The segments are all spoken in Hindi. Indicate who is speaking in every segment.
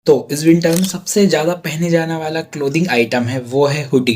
Speaker 1: तो इस विंटर में सबसे ज़्यादा पहने जाने वाला क्लोथिंग आइटम है वो है हुडी।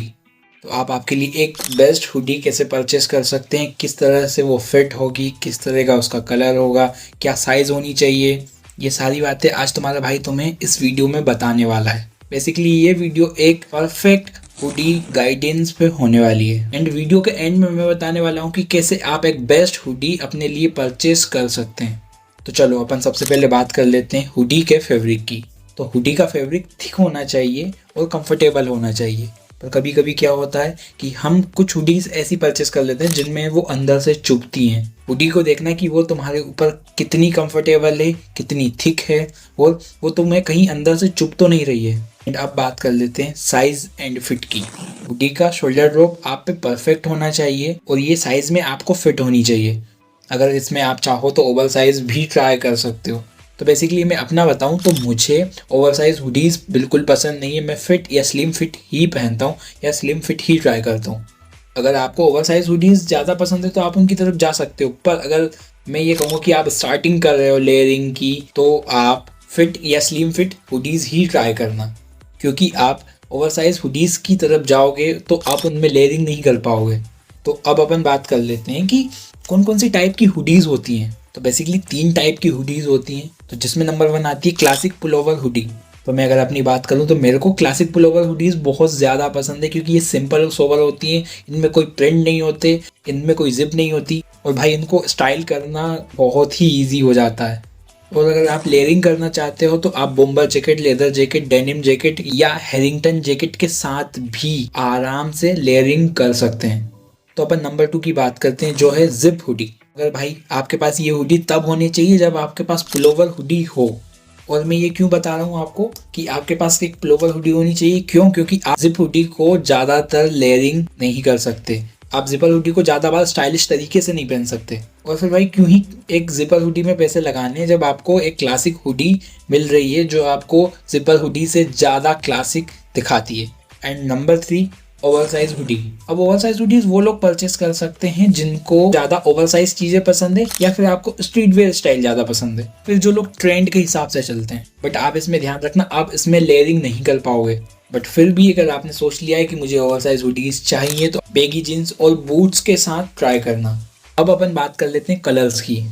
Speaker 1: तो आप आपके लिए एक बेस्ट हुडी कैसे परचेस कर सकते हैं, किस तरह से वो फिट होगी, किस तरह का उसका कलर होगा, क्या साइज़ होनी चाहिए, ये सारी बातें आज तुम्हारा भाई तुम्हें इस वीडियो में बताने वाला है। बेसिकली ये वीडियो एक परफेक्ट हुडी गाइडेंस पे होने वाली है एंड वीडियो के एंड में मैं बताने वाला हूँ कि कैसे आप एक बेस्ट हुडी अपने लिए परचेस कर सकते हैं। तो चलो अपन सबसे पहले बात कर लेते हैं हुडी के फैब्रिक की। तो हुडी का फैब्रिक थिक होना चाहिए और कंफर्टेबल होना चाहिए। पर कभी कभी क्या होता है कि हम कुछ हुडीज ऐसी परचेस कर लेते हैं जिनमें वो अंदर से चुभती हैं। हुडी को देखना कि वो तुम्हारे ऊपर कितनी कंफर्टेबल है, कितनी थिक है और वो तुम्हें कहीं अंदर से चुभ तो नहीं रही है। एंड अब बात कर लेते हैं साइज एंड फिट की। हुडी का शोल्डर ड्रॉप आप पे परफेक्ट होना चाहिए और ये साइज में आपको फिट होनी चाहिए। अगर इसमें आप चाहो तो ओवर साइज भी ट्राई कर सकते हो। तो बेसिकली मैं अपना बताऊं तो मुझे ओवर साइज हुडीज़ बिल्कुल पसंद नहीं है। मैं फिट या स्लिम फिट ही पहनता हूं या स्लिम फिट ही ट्राई करता हूं। अगर आपको ओवर साइज हुडीज़ ज़्यादा पसंद है तो आप उनकी तरफ जा सकते हो। पर अगर मैं ये कहूँ कि आप स्टार्टिंग कर रहे हो लेयरिंग की तो आप फिट या स्लिम फिट हुडीज़ ही ट्राई करना, क्योंकि आप ओवर साइज हुडीज़ की तरफ जाओगे तो आप उनमें लेयरिंग नहीं कर पाओगे। तो अब अपन बात कर लेते हैं कि कौन कौन सी टाइप की हुडीज़ होती हैं। तो बेसिकली 3 टाइप की हुडीज़ होती हैं। तो जिसमें नंबर 1 आती है क्लासिक पुलोवर हुडी। तो मैं अगर अपनी बात करूं तो मेरे को क्लासिक पुलोवर हुडीज़ बहुत ज़्यादा पसंद है, क्योंकि ये सिंपल और सोबर होती हैं। इनमें कोई प्रिंट नहीं होते, इनमें कोई जिप नहीं होती और भाई इनको स्टाइल करना बहुत ही ईजी हो जाता है। और अगर आप लेयरिंग करना चाहते हो तो आप bomber jacket, leather jacket, denim jacket या हैरिंगटन जैकेट के साथ भी आराम से लेयरिंग कर सकते हैं। तो अपन नंबर 2 की बात करते हैं जो है जिप हुडी। अगर भाई आपके पास ये हुडी तब होनी चाहिए जब आपके पास पुलोवर हुडी हो। और मैं ये क्यों बता रहा हूँ आपको कि आपके पास एक पुलोवर हुडी होनी चाहिए, क्योंकि आप जिप हुडी को ज़्यादातर लेयरिंग नहीं कर सकते। आप जिपर हुडी को ज़्यादा बार स्टाइलिश तरीके से नहीं पहन सकते। और फिर भाई क्यों ही एक जिपर हुडी में पैसे लगाने जब आपको एक क्लासिक हुडी मिल रही है जो आपको जिपर हुडी से ज़्यादा क्लासिक दिखाती है। And number 3 over size hoodie. अब ओवर साइज हुडीज वो लोग परचेस कर सकते हैं जिनको ज़्यादा ओवर साइज चीज़ें पसंद है या फिर आपको स्ट्रीट वेयर स्टाइल ज़्यादा पसंद है, फिर जो लोग ट्रेंड के हिसाब से चलते हैं। बट आप इसमें ध्यान रखना, आप इसमें लेयरिंग नहीं कर पाओगे। बट फिर भी अगर आपने सोच लिया है कि मुझे ओवर साइज हुडीज चाहिए तो बेगी जीन्स और बूट्स के साथ ट्राई करना। अब अपन बात कर लेते हैं कलर्स की।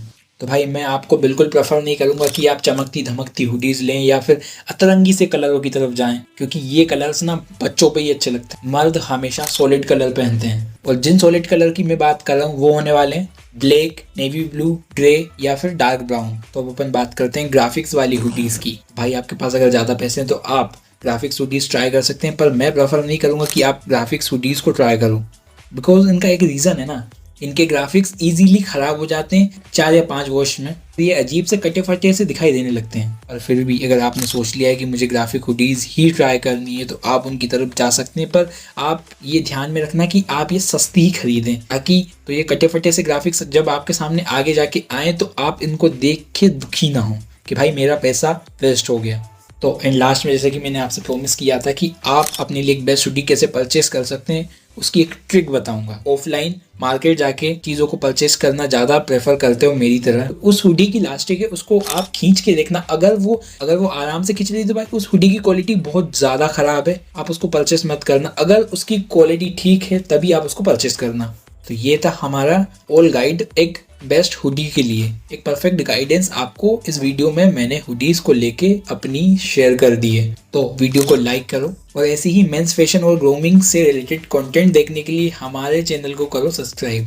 Speaker 1: तो भाई मैं आपको बिल्कुल प्रेफर नहीं करूंगा कि आप चमकती धमकती हुडीज़ लें या फिर अतरंगी से कलरों की तरफ जाएं, क्योंकि ये कलर्स ना बच्चों पे ही अच्छे लगते हैं। मर्द हमेशा सॉलिड कलर पहनते हैं और जिन सॉलिड कलर की मैं बात कर रहा हूँ वो होने वाले हैं ब्लैक, नेवी ब्लू, ग्रे या फिर डार्क ब्राउन। तो अब अपन बात करते हैं ग्राफिक्स वाली हुडीज़ की। भाई आपके पास अगर ज़्यादा पैसे हैं तो आप ग्राफिक्स हुडीज़ ट्राई कर सकते हैं, पर मैं प्रेफर नहीं करूँगा कि आप ग्राफिक्स हुडीज़ को ट्राई करो। बिकॉज इनका एक रीज़न है ना, इनके ग्राफिक्स इजीली ख़राब हो जाते हैं 4 या 5 वॉश में। ये अजीब से कटे फटे से दिखाई देने लगते हैं। और फिर भी अगर आपने सोच लिया है कि मुझे ग्राफिक हुडीज़ ही ट्राई करनी है तो आप उनकी तरफ जा सकते हैं। पर आप ये ध्यान में रखना कि आप ये सस्ती ही खरीदें, ताकि तो ये कटे फटे से ग्राफिक्स जब आपके सामने आगे जाके आए तो आप इनको देख के दुखी ना हो कि भाई मेरा पैसा वेस्ट हो गया। तो एंड लास्ट में जैसे कि मैंने आपसे प्रॉमिस किया था कि आप अपने लिए एक बेस्ट हुडी कैसे परचेस कर सकते हैं, उसकी एक ट्रिक बताऊंगा। ऑफलाइन मार्केट जाके चीज़ों को परचेस करना ज़्यादा प्रेफर करते हो मेरी तरह। उस हुडी की लास्टिक है उसको आप खींच के देखना, अगर वो आराम से खींच रही तो भाई उस हुडी की क्वालिटी बहुत ज़्यादा ख़राब है, आप उसको परचेस मत करना। अगर उसकी क्वालिटी ठीक है तभी आप उसको परचेस करना। तो ये था हमारा ऑल गाइड एक बेस्ट हुडी के लिए। एक परफेक्ट गाइडेंस आपको इस वीडियो में मैंने हुडीज़ को लेके अपनी शेयर कर दी है। तो वीडियो को लाइक करो और ऐसे ही मेंस फैशन और ग्रूमिंग से रिलेटेड कंटेंट देखने के लिए हमारे चैनल को करो सब्सक्राइब।